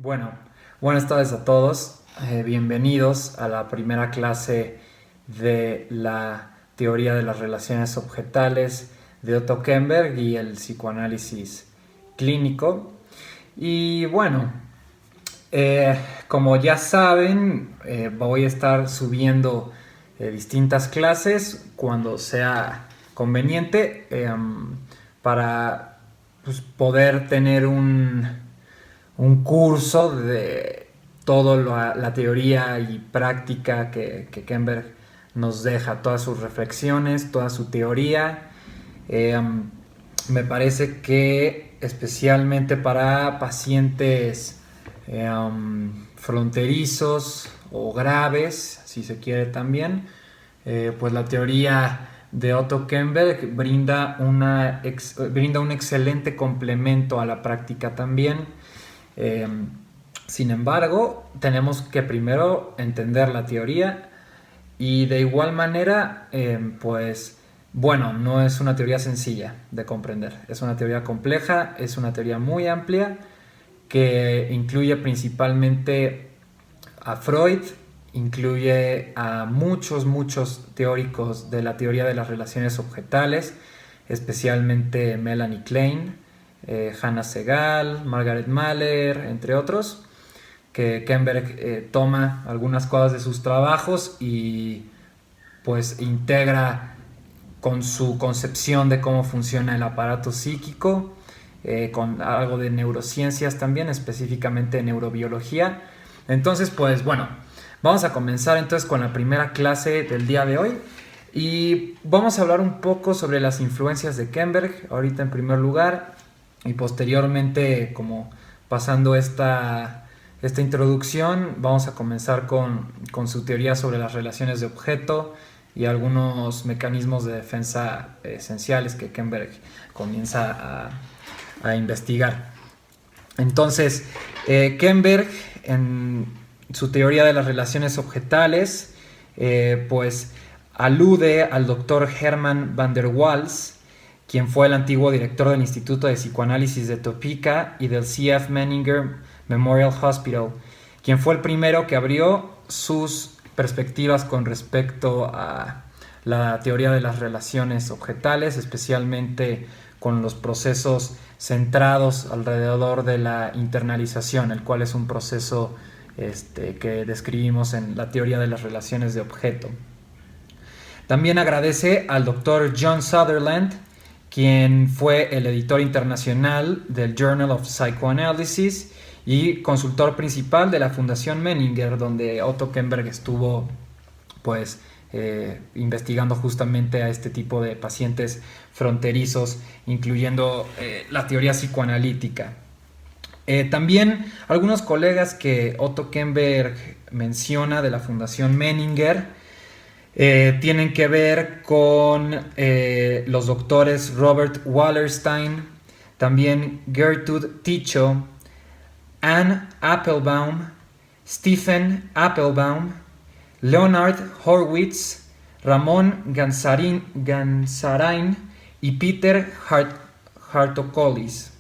Bueno, buenas tardes a todos. Bienvenidos a la primera clase de la teoría de las relaciones objetales de Otto Kemberg y el psicoanálisis clínico. Y bueno, como ya saben, voy a estar subiendo distintas clases cuando sea conveniente para pues, poder tener un curso de toda la teoría y práctica que Kemberg nos deja, todas sus reflexiones, toda su teoría. Me parece que especialmente para pacientes fronterizos o graves, si se quiere también, pues la teoría de Otto Kemberg brinda un excelente complemento a la práctica también. Sin embargo, tenemos que primero entender la teoría y de igual manera, pues bueno, no es una teoría sencilla de comprender, es una teoría compleja, es una teoría muy amplia que incluye principalmente a Freud, incluye a muchos teóricos de la teoría de las relaciones objetales, especialmente Melanie Klein, Hannah Segal, Margaret Mahler, entre otros, que Kemberg toma algunas cosas de sus trabajos y pues integra con su concepción de cómo funciona el aparato psíquico, con algo de neurociencias también, específicamente neurobiología. Entonces, pues bueno, vamos a comenzar entonces con la primera clase del día de hoy y vamos a hablar un poco sobre las influencias de Kemberg, ahorita en primer lugar, y posteriormente, como pasando esta introducción, vamos a comenzar con su teoría sobre las relaciones de objeto y algunos mecanismos de defensa esenciales que Kemberg comienza a investigar. Entonces, Kemberg, en su teoría de las relaciones objetales, pues alude al doctor Hermann van der Waals, quien fue el antiguo director del Instituto de Psicoanálisis de Topeka y del C.F. Menninger Memorial Hospital, quien fue el primero que abrió sus perspectivas con respecto a la teoría de las relaciones objetales, especialmente con los procesos centrados alrededor de la internalización, el cual es un proceso que describimos en la teoría de las relaciones de objeto. También agradece al doctor John Sutherland, quien fue el editor internacional del Journal of Psychoanalysis y consultor principal de la Fundación Menninger, donde Otto Kemberg estuvo pues investigando justamente a este tipo de pacientes fronterizos, incluyendo la teoría psicoanalítica. También algunos colegas que Otto Kemberg menciona de la Fundación Menninger tienen que ver con los doctores Robert Wallerstein, también Gertrude Ticho, Anne Applebaum, Stephen Applebaum, Leonard Horwitz, Ramón Gansarain y Peter Hartokolis.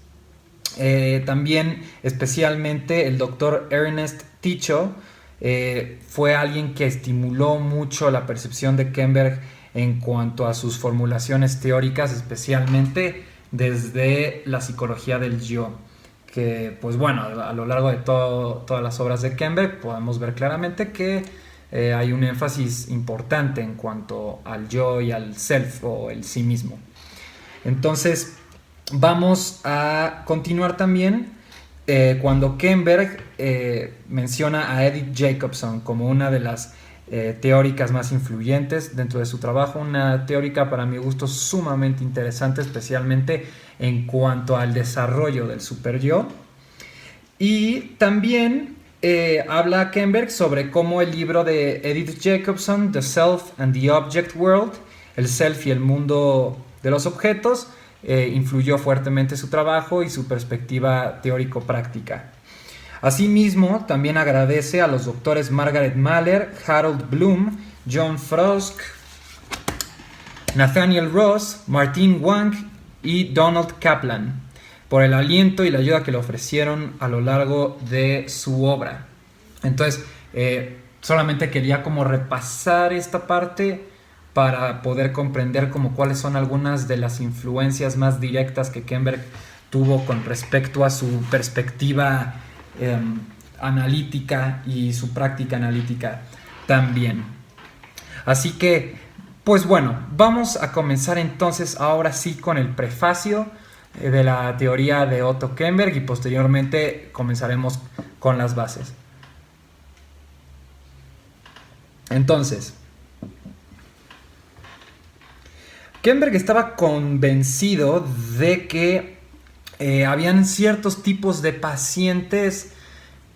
También especialmente el doctor Ernest Ticho fue alguien que estimuló mucho la percepción de Kemberg en cuanto a sus formulaciones teóricas, especialmente desde la psicología del yo, que pues bueno, a lo largo de todas las obras de Kemberg podemos ver claramente que hay un énfasis importante en cuanto al yo y al self o el sí mismo. Entonces vamos a continuar también cuando Kemberg menciona a Edith Jacobson como una de las teóricas más influyentes dentro de su trabajo, una teórica para mi gusto sumamente interesante, especialmente en cuanto al desarrollo del superyo. Y también habla Kemberg sobre cómo el libro de Edith Jacobson, The Self and the Object World, el self y el mundo de los objetos, influyó fuertemente su trabajo y su perspectiva teórico-práctica. Asimismo, también agradece a los doctores Margaret Mahler, Harold Bloom, John Frost, Nathaniel Ross, Martin Wang y Donald Kaplan. por el aliento y la ayuda que le ofrecieron a lo largo de su obra. Entonces, solamente quería como repasar esta parte para poder comprender como cuáles son algunas de las influencias más directas que Kemberg tuvo con respecto a su perspectiva analítica y su práctica analítica también. Así que, pues bueno, vamos a comenzar entonces ahora sí con el prefacio de la teoría de Otto Kemberg y posteriormente comenzaremos con las bases. Entonces, Kemberg estaba convencido de que habían ciertos tipos de pacientes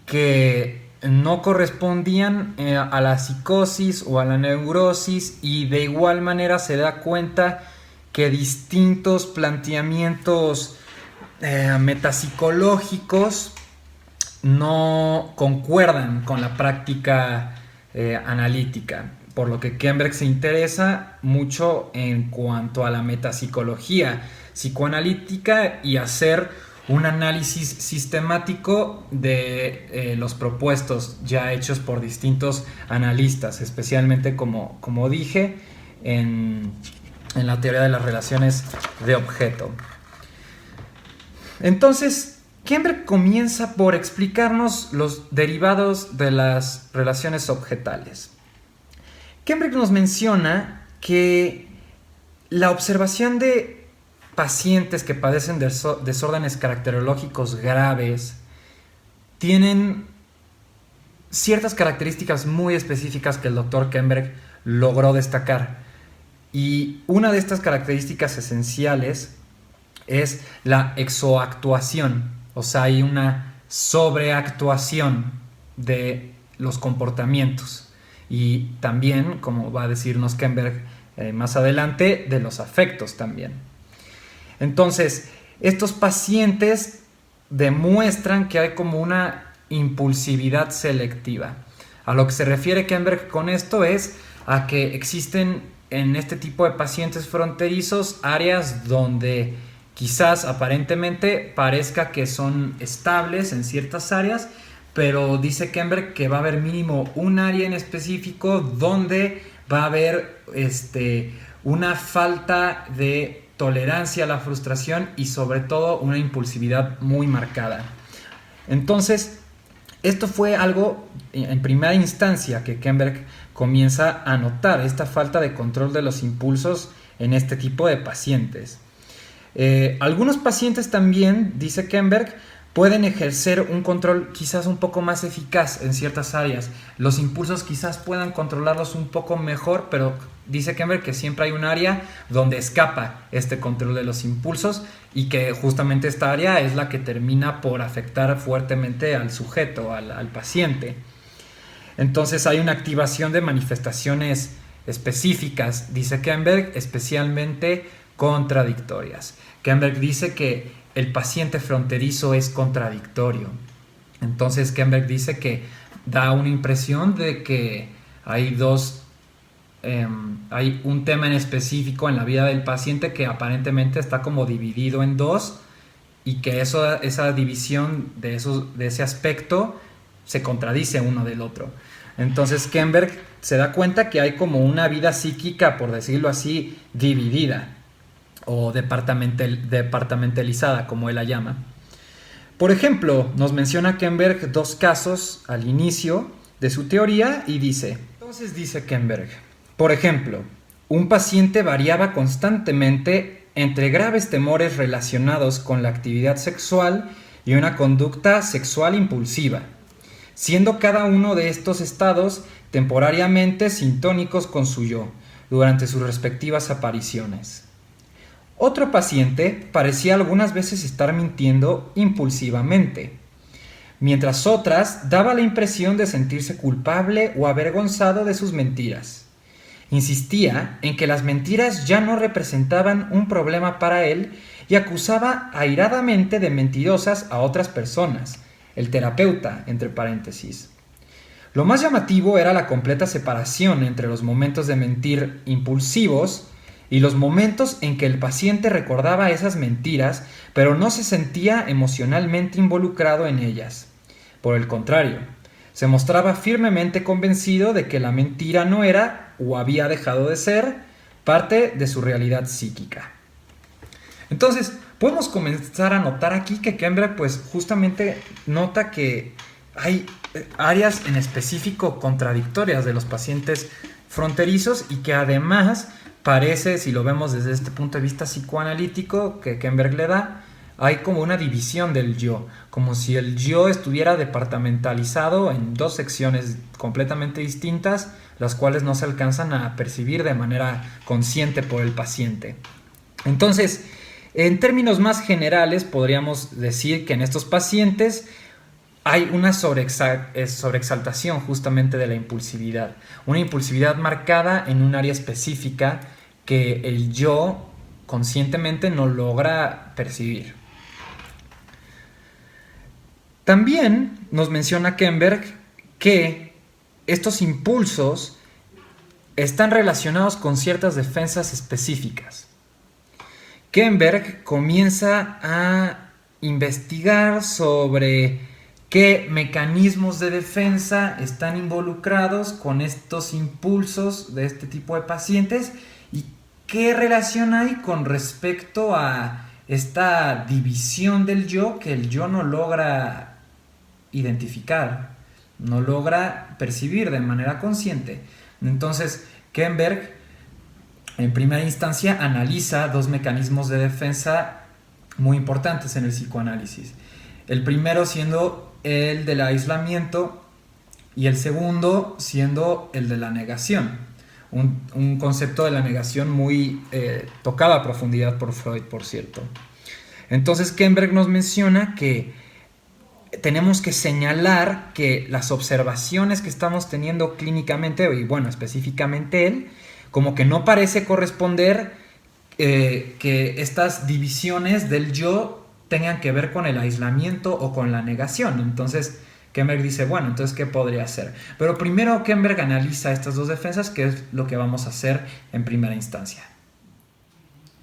que no correspondían a la psicosis o a la neurosis, y de igual manera se da cuenta que distintos planteamientos metapsicológicos no concuerdan con la práctica analítica, por lo que Kemberg se interesa mucho en cuanto a la metapsicología psicoanalítica y hacer un análisis sistemático de los propuestos ya hechos por distintos analistas, especialmente como dije en la teoría de las relaciones de objeto. Entonces, Kemberg comienza por explicarnos los derivados de las relaciones objetales. Kemberg nos menciona que la observación de pacientes que padecen de desórdenes caracterológicos graves tienen ciertas características muy específicas que el Dr. Kemberg logró destacar. Y una de estas características esenciales es la exoactuación, o sea, hay una sobreactuación de los comportamientos. Y también, como va a decirnos Kemberg más adelante, de los afectos también. Entonces, estos pacientes demuestran que hay como una impulsividad selectiva. A lo que se refiere Kemberg con esto es a que existen en este tipo de pacientes fronterizos áreas donde quizás aparentemente parezca que son estables en ciertas áreas, pero dice Kemberg que va a haber mínimo un área en específico donde va a haber una falta de tolerancia a la frustración y sobre todo una impulsividad muy marcada. Entonces, esto fue algo en primera instancia que Kemberg comienza a notar, esta falta de control de los impulsos en este tipo de pacientes. Algunos pacientes también, dice Kemberg, pueden ejercer un control quizás un poco más eficaz en ciertas áreas. Los impulsos quizás puedan controlarlos un poco mejor, pero dice Kemberg que siempre hay un área donde escapa este control de los impulsos y que justamente esta área es la que termina por afectar fuertemente al sujeto, al paciente. Entonces hay una activación de manifestaciones específicas, dice Kemberg, especialmente contradictorias. Kemberg dice que el paciente fronterizo es contradictorio. Entonces Kemberg dice que da una impresión de que hay un tema en específico en la vida del paciente que aparentemente está como dividido en dos, y que esa división de ese aspecto se contradice uno del otro. Entonces Kemberg se da cuenta que hay como una vida psíquica, por decirlo así, dividida o departamentalizada, como él la llama. Por ejemplo, nos menciona Kemberg dos casos al inicio de su teoría y dice, entonces dice Kemberg, por ejemplo, un paciente variaba constantemente entre graves temores relacionados con la actividad sexual y una conducta sexual impulsiva, siendo cada uno de estos estados temporariamente sintónicos con su yo durante sus respectivas apariciones. Otro paciente parecía algunas veces estar mintiendo impulsivamente, mientras otras daba la impresión de sentirse culpable o avergonzado de sus mentiras. Insistía en que las mentiras ya no representaban un problema para él y acusaba airadamente de mentirosas a otras personas, el terapeuta, entre paréntesis. Lo más llamativo era la completa separación entre los momentos de mentir impulsivos y los momentos en que el paciente recordaba esas mentiras, pero no se sentía emocionalmente involucrado en ellas. Por el contrario, se mostraba firmemente convencido de que la mentira no era, o había dejado de ser, parte de su realidad psíquica. Entonces, podemos comenzar a notar aquí que Kemberg pues justamente nota que hay áreas en específico contradictorias de los pacientes fronterizos y que además parece, si lo vemos desde este punto de vista psicoanalítico que Kemberg le da, hay como una división del yo, como si el yo estuviera departamentalizado en dos secciones completamente distintas, las cuales no se alcanzan a percibir de manera consciente por el paciente. Entonces, en términos más generales, podríamos decir que en estos pacientes hay una sobreexaltación justamente de la impulsividad. Una impulsividad marcada en un área específica que el yo conscientemente no logra percibir. También nos menciona Kemberg que estos impulsos están relacionados con ciertas defensas específicas. Kemberg comienza a investigar sobre qué mecanismos de defensa están involucrados con estos impulsos de este tipo de pacientes y qué relación hay con respecto a esta división del yo que el yo no logra identificar, no logra percibir de manera consciente. Entonces, Kemberg en primera instancia analiza dos mecanismos de defensa muy importantes en el psicoanálisis. El primero siendo el del aislamiento y el segundo siendo el de la negación. Un concepto de la negación muy tocado a profundidad por Freud, por cierto. Entonces Kemberg nos menciona que tenemos que señalar que las observaciones que estamos teniendo clínicamente, y bueno, específicamente él, como que no parece corresponder que estas divisiones del yo tengan que ver con el aislamiento o con la negación. Entonces Kemberg dice, bueno, entonces ¿qué podría hacer? Pero primero Kemberg analiza estas dos defensas, que es lo que vamos a hacer en primera instancia.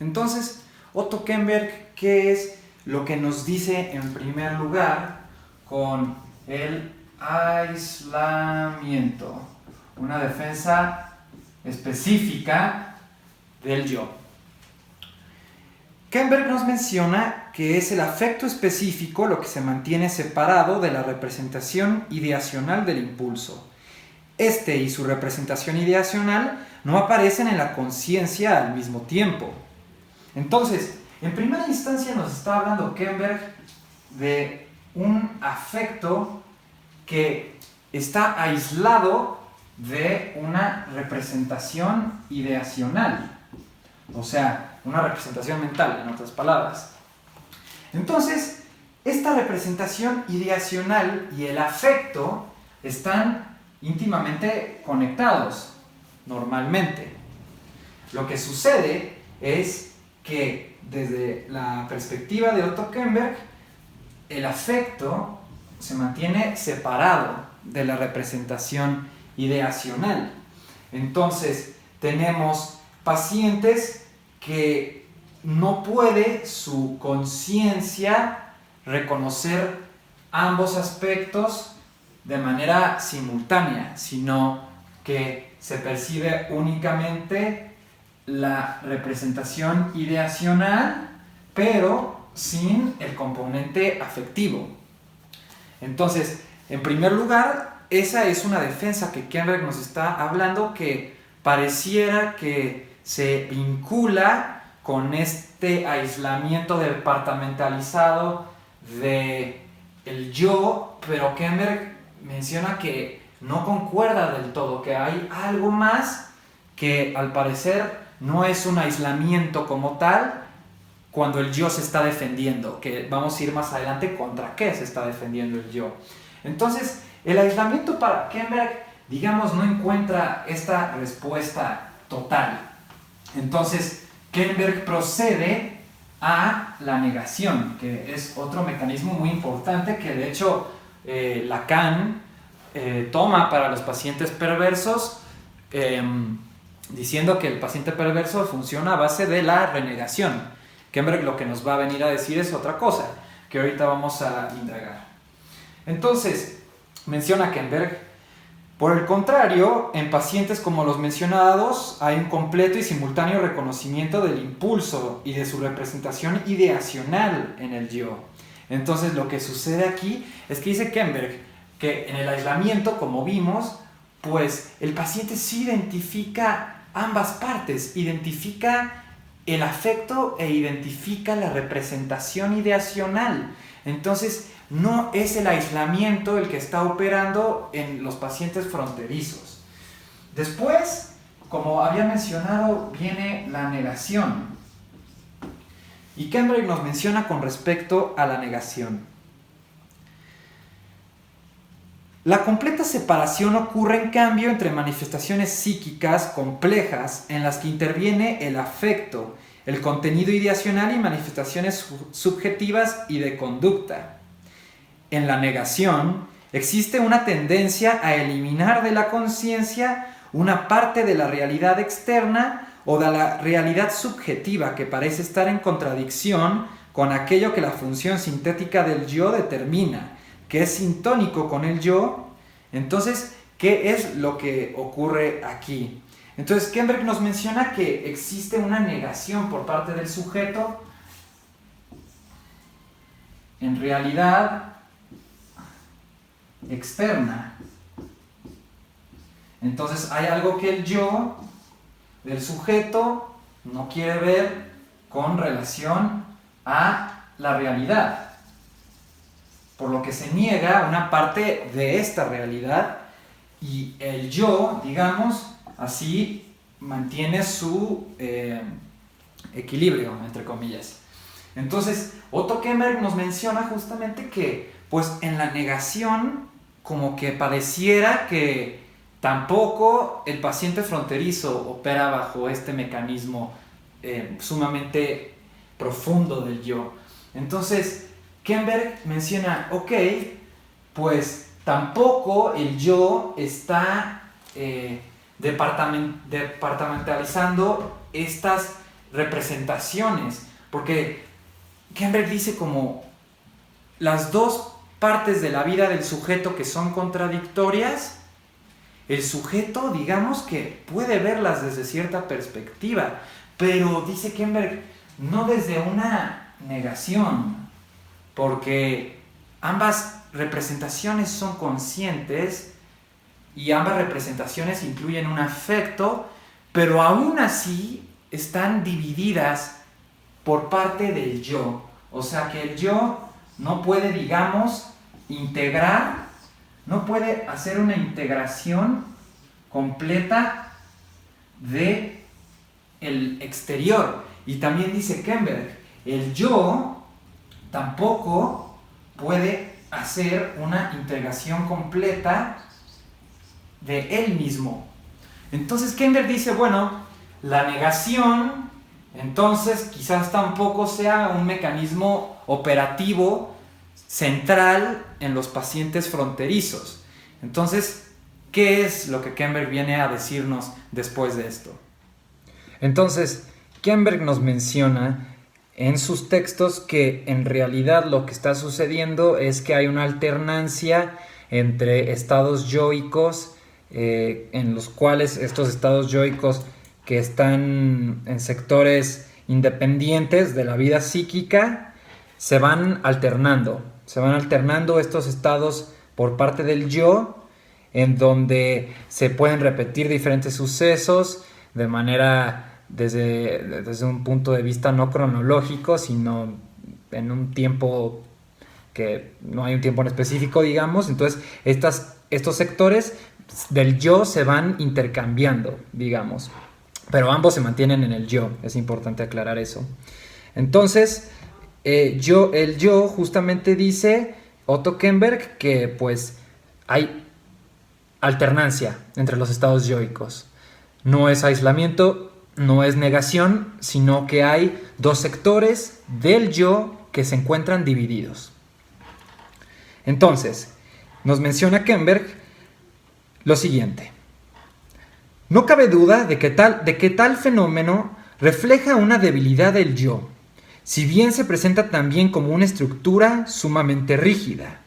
Entonces, Otto Kemberg, ¿qué es lo que nos dice en primer lugar con el aislamiento? Una defensa específica del yo. Kemberg nos menciona que es el afecto específico lo que se mantiene separado de la representación ideacional del impulso. Este y su representación ideacional no aparecen en la conciencia al mismo tiempo. Entonces, en primera instancia nos está hablando Kemberg de un afecto que está aislado de una representación ideacional, o sea, una representación mental, en otras palabras. Entonces, esta representación ideacional y el afecto están íntimamente conectados, normalmente. Lo que sucede es que desde la perspectiva de Otto Kemberg, el afecto se mantiene separado de la representación ideacional. Entonces, tenemos pacientes que no puede su conciencia reconocer ambos aspectos de manera simultánea, sino que se percibe únicamente la representación ideacional, pero sin el componente afectivo. Entonces, en primer lugar, esa es una defensa que Kemberg nos está hablando, que pareciera que se vincula con este aislamiento departamentalizado del yo, pero Kemberg menciona que no concuerda del todo, que hay algo más que al parecer no es un aislamiento como tal cuando el yo se está defendiendo, que vamos a ir más adelante contra qué se está defendiendo el yo. Entonces, el aislamiento para Kemberg, digamos, no encuentra esta respuesta total. Entonces, Kemberg procede a la negación, que es otro mecanismo muy importante que de hecho Lacan toma para los pacientes perversos diciendo que el paciente perverso funciona a base de la renegación. Kemberg lo que nos va a venir a decir es otra cosa, que ahorita vamos a indagar. Entonces, menciona Kemberg, por el contrario, en pacientes como los mencionados hay un completo y simultáneo reconocimiento del impulso y de su representación ideacional en el yo. Entonces, lo que sucede aquí es que dice Kemberg que en el aislamiento, como vimos, pues el paciente sí identifica ambas partes, identifica el afecto e identifica la representación ideacional. Entonces, no es el aislamiento el que está operando en los pacientes fronterizos. Después, como había mencionado, viene la negación. Y Kemberg nos menciona con respecto a la negación. La completa separación ocurre en cambio entre manifestaciones psíquicas complejas en las que interviene el afecto, el contenido ideacional y manifestaciones subjetivas y de conducta. En la negación existe una tendencia a eliminar de la conciencia una parte de la realidad externa o de la realidad subjetiva que parece estar en contradicción con aquello que la función sintética del yo determina, que es sintónico con el yo. Entonces, ¿qué es lo que ocurre aquí? Entonces, Kemberg nos menciona que existe una negación por parte del sujeto en realidad externa. Entonces, hay algo que el yo del sujeto no quiere ver con relación a la realidad, por lo que se niega una parte de esta realidad y el yo, digamos, así mantiene su equilibrio, entre comillas. Entonces, Otto Kemberg nos menciona justamente que, pues, en la negación, como que pareciera que tampoco el paciente fronterizo opera bajo este mecanismo sumamente profundo del yo. Entonces, Kemberg menciona, ok, pues tampoco el yo está departamentalizando estas representaciones, porque Kemberg dice como las dos partes de la vida del sujeto que son contradictorias, el sujeto, digamos que puede verlas desde cierta perspectiva, pero dice Kemberg, no desde una negación, porque ambas representaciones son conscientes y ambas representaciones incluyen un afecto, pero aún así están divididas por parte del yo. O sea que el yo no puede, digamos, integrar, no puede hacer una integración completa de el exterior. Y también dice Kemberg, el yo tampoco puede hacer una integración completa de él mismo. Entonces Kemberg dice, bueno, la negación entonces quizás tampoco sea un mecanismo operativo central en los pacientes fronterizos. Entonces, ¿qué es lo que Kemberg viene a decirnos después de esto? Entonces, Kemberg nos menciona en sus textos que en realidad lo que está sucediendo es que hay una alternancia entre estados yoicos, en los cuales estos estados yoicos que están en sectores independientes de la vida psíquica se van alternando estos estados por parte del yo, en donde se pueden repetir diferentes sucesos de manera desde un punto de vista no cronológico, sino en un tiempo que no hay un tiempo en específico, digamos. Entonces estos sectores del yo se van intercambiando, digamos, pero ambos se mantienen en el yo. Es importante aclarar eso. Entonces el yo justamente dice Otto Kemberg que pues hay alternancia entre los estados yoicos. No es aislamiento, no es negación, sino que hay dos sectores del yo que se encuentran divididos. Entonces, nos menciona Kemberg lo siguiente. No cabe duda de que tal fenómeno refleja una debilidad del yo, si bien se presenta también como una estructura sumamente rígida.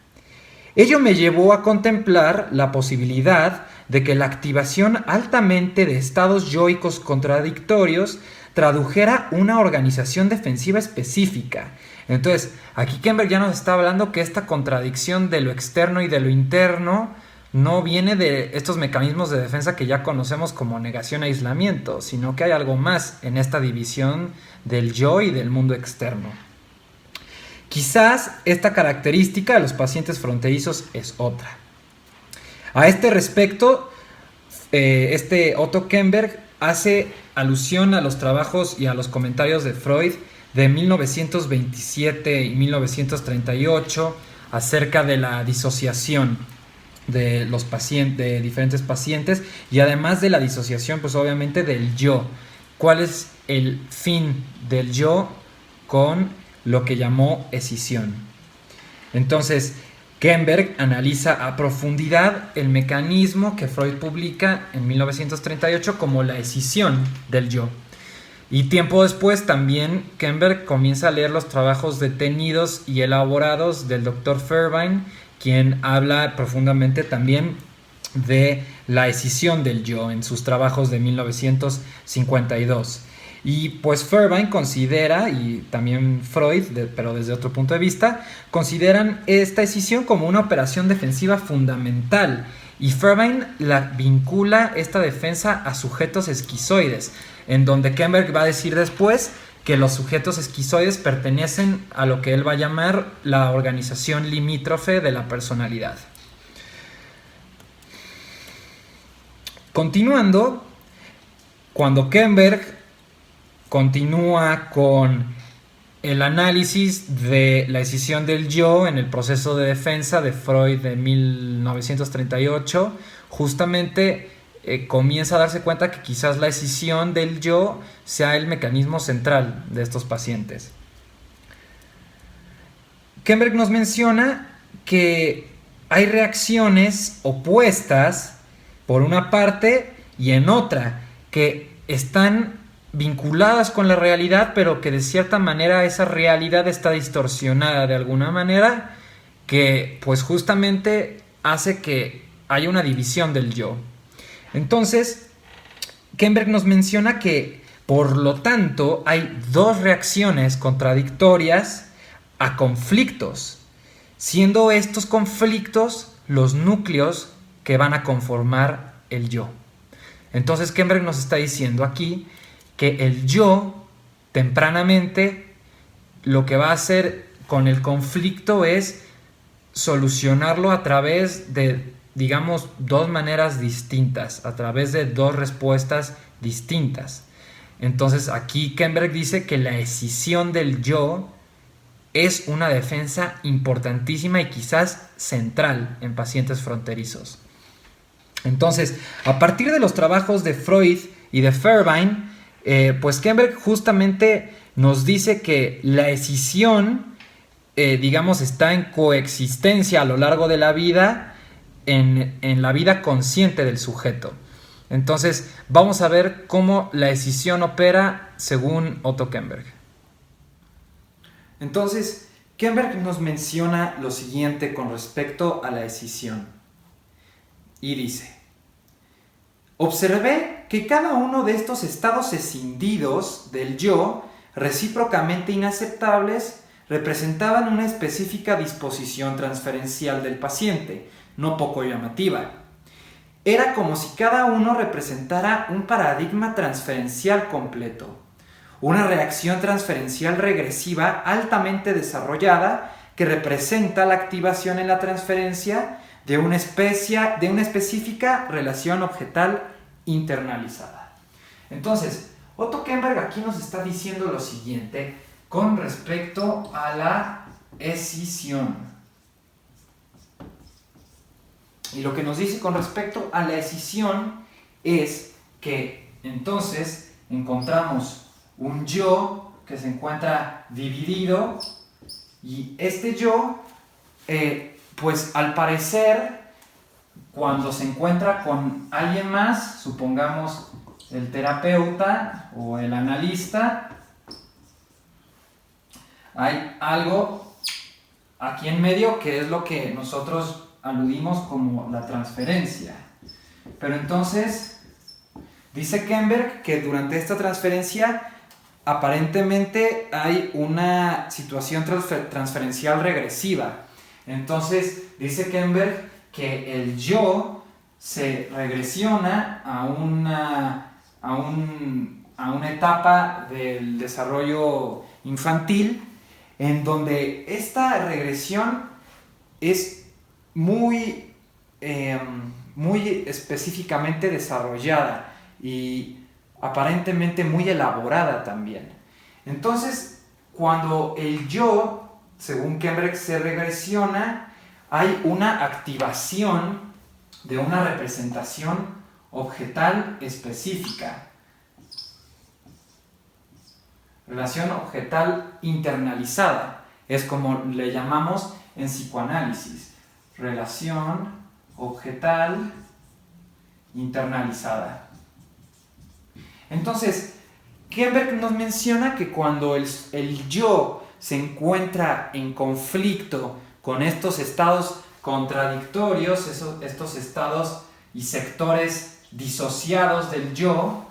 Ello me llevó a contemplar la posibilidad de que la activación altamente de estados yoicos contradictorios tradujera una organización defensiva específica. Entonces, aquí Kemberg ya nos está hablando que esta contradicción de lo externo y de lo interno no viene de estos mecanismos de defensa que ya conocemos como negación e aislamiento, sino que hay algo más en esta división del yo y del mundo externo. Quizás esta característica de los pacientes fronterizos es otra. A este respecto, Otto Kemberg hace alusión a los trabajos y a los comentarios de Freud de 1927 y 1938 acerca de la disociación de los pacientes, de diferentes pacientes, y además de la disociación, pues obviamente del yo. ¿Cuál es el fin del yo con lo que llamó escisión? Entonces, Kemberg analiza a profundidad el mecanismo que Freud publica en 1938 como la escisión del yo. Y tiempo después también Kemberg comienza a leer los trabajos detenidos y elaborados del Dr. Fairbairn, quien habla profundamente también de la escisión del yo en sus trabajos de 1952. Y pues Fairbairn considera, y también Freud, pero desde otro punto de vista, consideran esta escisión como una operación defensiva fundamental. Y Fairbairn la vincula esta defensa a sujetos esquizoides, en donde Kemberg va a decir después que los sujetos esquizoides pertenecen a lo que él va a llamar la organización limítrofe de la personalidad. Continuando, cuando Kemberg continúa con el análisis de la escisión del yo en el proceso de defensa de Freud de 1938, justamente comienza a darse cuenta que quizás la escisión del yo sea el mecanismo central de estos pacientes. Kemberg nos menciona que hay reacciones opuestas por una parte y en otra, que están vinculadas con la realidad, pero que de cierta manera esa realidad está distorsionada de alguna manera, que pues justamente hace que haya una división del yo. Entonces, Kemberg nos menciona que, por lo tanto, hay dos reacciones contradictorias a conflictos, siendo estos conflictos los núcleos que van a conformar el yo. Entonces, Kemberg nos está diciendo aquí que el yo, tempranamente, lo que va a hacer con el conflicto es solucionarlo a través de, digamos, dos maneras distintas, a través de dos respuestas distintas. Entonces aquí Kemberg dice que la escisión del yo es una defensa importantísima y quizás central en pacientes fronterizos. Entonces, a partir de los trabajos de Freud y de Fairbairn, pues Kemberg justamente nos dice que la escisión, digamos, está en coexistencia a lo largo de la vida, en la vida consciente del sujeto. Entonces, vamos a ver cómo la escisión opera según Otto Kemberg. Entonces, Kemberg nos menciona lo siguiente con respecto a la escisión. Y dice: observé que cada uno de estos estados escindidos del yo, recíprocamente inaceptables, representaban una específica disposición transferencial del paciente, no poco llamativa. Era como si cada uno representara un paradigma transferencial completo, una reacción transferencial regresiva altamente desarrollada que representa la activación en la transferencia de una específica relación objetal internalizada. Entonces, Otto Kemberg aquí nos está diciendo lo siguiente con respecto a la escisión. Y lo que nos dice con respecto a la escisión es que entonces encontramos un yo que se encuentra dividido, y este yo, pues al parecer, cuando se encuentra con alguien más, supongamos el terapeuta o el analista, hay algo aquí en medio que es lo que nosotros aludimos como la transferencia. Pero entonces, dice Kemberg que durante esta transferencia aparentemente hay una situación transferencial regresiva. Entonces, dice Kemberg que el yo se regresiona a una etapa del desarrollo infantil en donde esta regresión es muy específicamente desarrollada y aparentemente muy elaborada también. Entonces, cuando el yo, según Kemberg, se regresiona, hay una activación de una representación objetal específica. Relación objetal internalizada. Es como le llamamos en psicoanálisis. Relación objetal internalizada. Entonces, Kemberg nos menciona que cuando el yo se encuentra en conflicto con estos estados contradictorios, estos estados y sectores disociados del yo,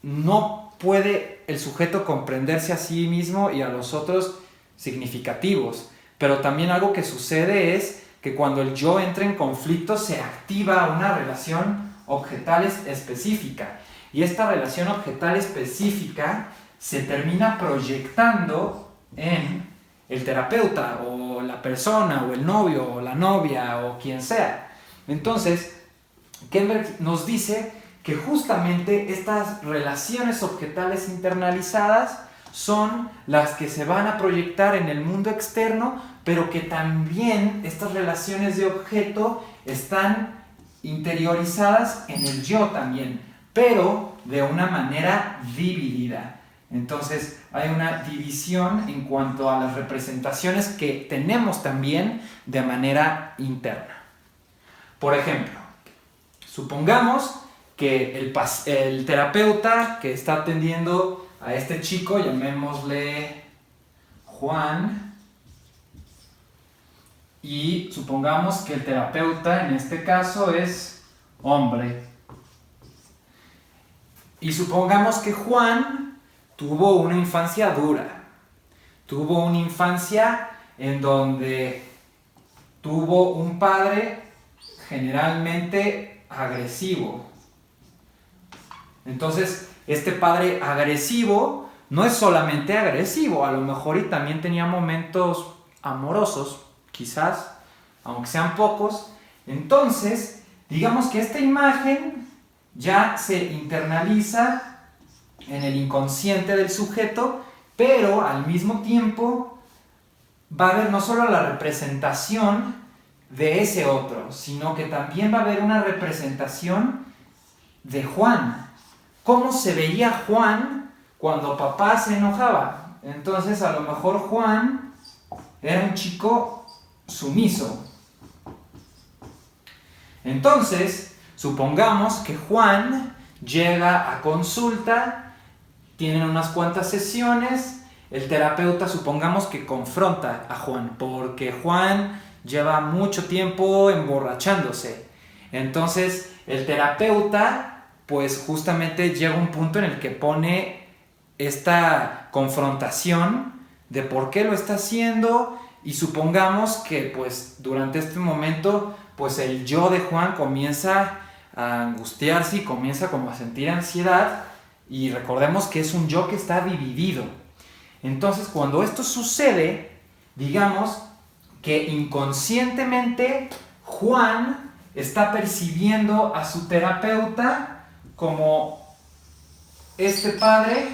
no puede el sujeto comprenderse a sí mismo y a los otros significativos. Pero también algo que sucede es que cuando el yo entra en conflicto se activa una relación objetal específica. Y esta relación objetal específica se termina proyectando en el terapeuta o la persona o el novio o la novia o quien sea. Entonces, Kemberg nos dice que justamente estas relaciones objetales internalizadas son las que se van a proyectar en el mundo externo, pero que también estas relaciones de objeto están interiorizadas en el yo también, pero de una manera dividida. Entonces hay una división en cuanto a las representaciones que tenemos también de manera interna. Por ejemplo, supongamos que el terapeuta que está atendiendo a este chico, llamémosle Juan, y supongamos que el terapeuta en este caso es hombre. Y supongamos que Juan tuvo una infancia dura, tuvo una infancia en donde tuvo un padre generalmente agresivo. Entonces, este padre agresivo no es solamente agresivo, a lo mejor y también tenía momentos amorosos, quizás, aunque sean pocos. Entonces, digamos que esta imagen ya se internaliza en el inconsciente del sujeto, pero al mismo tiempo va a haber no solo la representación de ese otro, sino que también va a haber una representación de Juan. ¿Cómo se veía Juan cuando papá se enojaba? Entonces, a lo mejor Juan era un chico sumiso. Entonces, supongamos que Juan llega a consulta, tienen unas cuantas sesiones, el terapeuta supongamos que confronta a Juan, porque Juan lleva mucho tiempo emborrachándose. Entonces, el terapeuta pues justamente llega a un punto en el que pone esta confrontación de por qué lo está haciendo, y supongamos que pues durante este momento pues el yo de Juan comienza a angustiarse y comienza como a sentir ansiedad, y recordemos que es un yo que está dividido. Entonces, cuando esto sucede, digamos que inconscientemente Juan está percibiendo a su terapeuta como este padre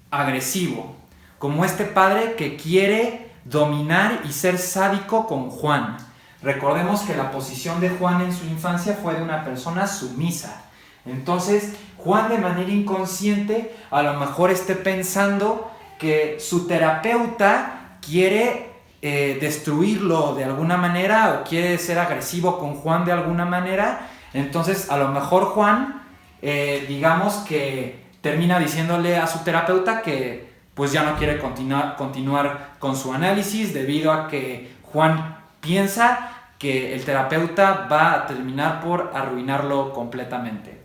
agresivo, como este padre que quiere dominar y ser sádico con Juan. Recordemos que la posición de Juan en su infancia fue de una persona sumisa. Entonces, Juan de manera inconsciente a lo mejor esté pensando que su terapeuta quiere destruirlo de alguna manera o quiere ser agresivo con Juan de alguna manera. Entonces a lo mejor Juan, digamos que termina diciéndole a su terapeuta que pues ya no quiere continuar con su análisis debido a que Juan piensa que el terapeuta va a terminar por arruinarlo completamente.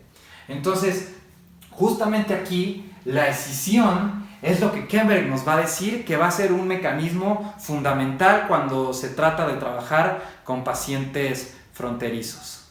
Entonces, justamente aquí, la escisión es lo que Kemberg nos va a decir que va a ser un mecanismo fundamental cuando se trata de trabajar con pacientes fronterizos.